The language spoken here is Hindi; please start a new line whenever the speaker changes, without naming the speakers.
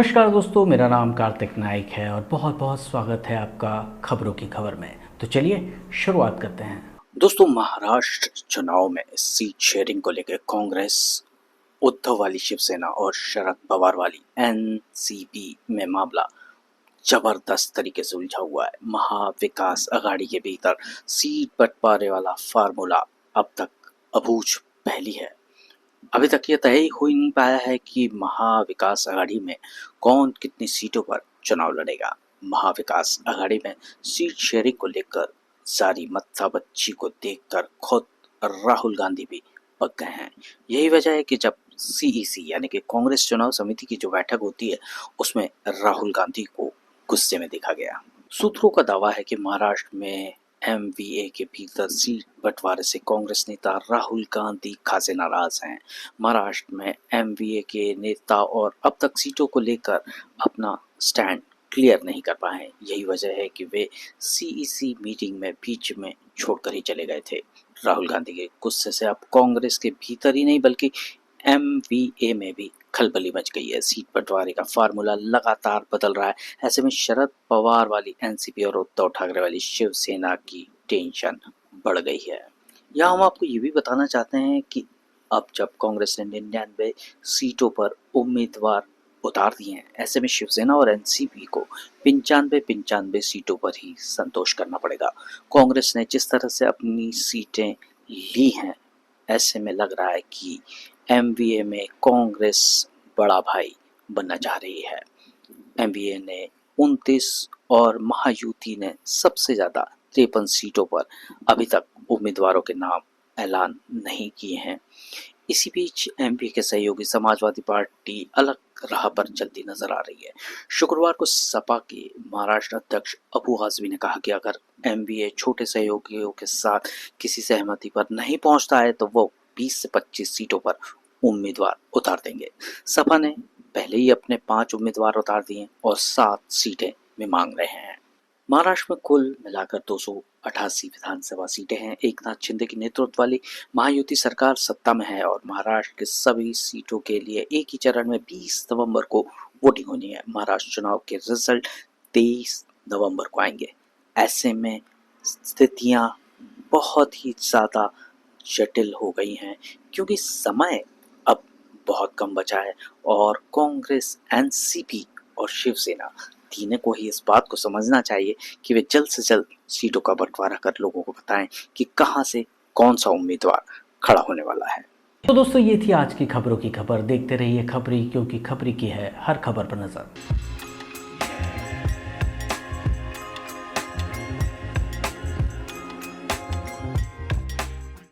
नमस्कार दोस्तों, मेरा नाम कार्तिक नाइक है और बहुत बहुत स्वागत है आपका खबरों की खबर में। तो चलिए शुरुआत करते हैं। दोस्तों, महाराष्ट्र चुनाव में सीट शेयरिंग को लेकर कांग्रेस, उद्धव वाली शिवसेना और शरद पवार वाली एनसीपी में मामला जबरदस्त तरीके से उलझा हुआ है। महाविकास आघाड़ी के भीतर सीट बंटवारे वाला फार्मूला अब तक अबूझ पहेली है। अभी तक ये तय हो ही नहीं पाया है कि महाविकास आघाड़ी में कौन कितनी सीटों पर चुनाव लड़ेगा। महाविकास आघाड़ी में सीट शेयरिंग को लेकर जारी मत्थाबच्ची को देखकर खुद राहुल गांधी भी पक गए हैं। यही वजह है कि जब सीईसी यानी कि कांग्रेस चुनाव समिति की जो बैठक होती है उसमें राहुल गांधी को गुस्से में देखा गया। सूत्रों का दावा है कि महाराष्ट्र में एमवीए के भीतर सीट बंटवारे से कांग्रेस नेता राहुल गांधी खासे नाराज हैं। महाराष्ट्र में एमवीए के नेता और अब तक सीटों को लेकर अपना स्टैंड क्लियर नहीं कर पाए। यही वजह है कि वे सीईसी मीटिंग में बीच में छोड़कर ही चले गए थे। राहुल गांधी के गुस्से से अब कांग्रेस के भीतर ही नहीं बल्कि एमवीए में भी खलबली मच गई है। सीट बंटवारे का फार्मूला लगातार बदल रहा है। ऐसे में शरद पवार वाली एनसीपी और उद्धव ठाकरे वाली शिवसेना की टेंशन बढ़ गई है। यहाँ हम आपको ये भी बताना चाहते हैं कि अब जब कांग्रेस ने 99 सीटों पर उम्मीदवार उतार दिए हैं, ऐसे में शिवसेना और एनसीपी को 95 सीटों पर ही संतोष करना पड़ेगा। कांग्रेस ने जिस तरह से अपनी सीटें ली हैं, ऐसे में लग रहा है कि एमवीए में कांग्रेस बड़ा भाई बनना चाह रही है। एमवीए ने 29 और महायुति ने सबसे ज्यादा 53 सीटों पर अभी तक उम्मीदवारों के नाम ऐलान नहीं किए हैं। इसी बीच एमपी के सहयोगी समाजवादी पार्टी अलग राह पर चलती नजर आ रही है। शुक्रवार को सपा के महाराष्ट्र अध्यक्ष अबू आजमी ने कहा कि अगर एमवीए छोटे सहयोगियों के साथ किसी सहमति पर नहीं पहुंचता है तो वो 20 से 25 सीटों पर उम्मीदवार उतार देंगे। सपा ने पहले ही अपने 5 उम्मीदवार उतार दिए और 7 सीटें में मांग रहे हैं। महाराष्ट्र में कुल मिलाकर 288 विधानसभा सीटें हैं। एकनाथ शिंदे की नेतृत्व वाली महायुति सरकार सत्ता में है और महाराष्ट्र के सभी सीटों के लिए एक ही चरण में 20 नवंबर को वोटिंग होनी है। महाराष्ट्र चुनाव के रिजल्ट 23 नवंबर को आएंगे। ऐसे में स्थितियां बहुत ही ज्यादा जटिल हो गई हैं क्योंकि समय अब बहुत कम बचा है और कांग्रेस, एनसीपी और शिवसेना तीनों को ही इस बात को समझना चाहिए कि वे जल्द से जल्द सीटों का बंटवारा कर लोगों को बताएं कि कहां से कौन सा उम्मीदवार खड़ा होने वाला है। तो दोस्तों, ये थी आज की खबरों की खबर। देखते रहिए खबरी, क्योंकि खबरी की है हर खबर पर नजर।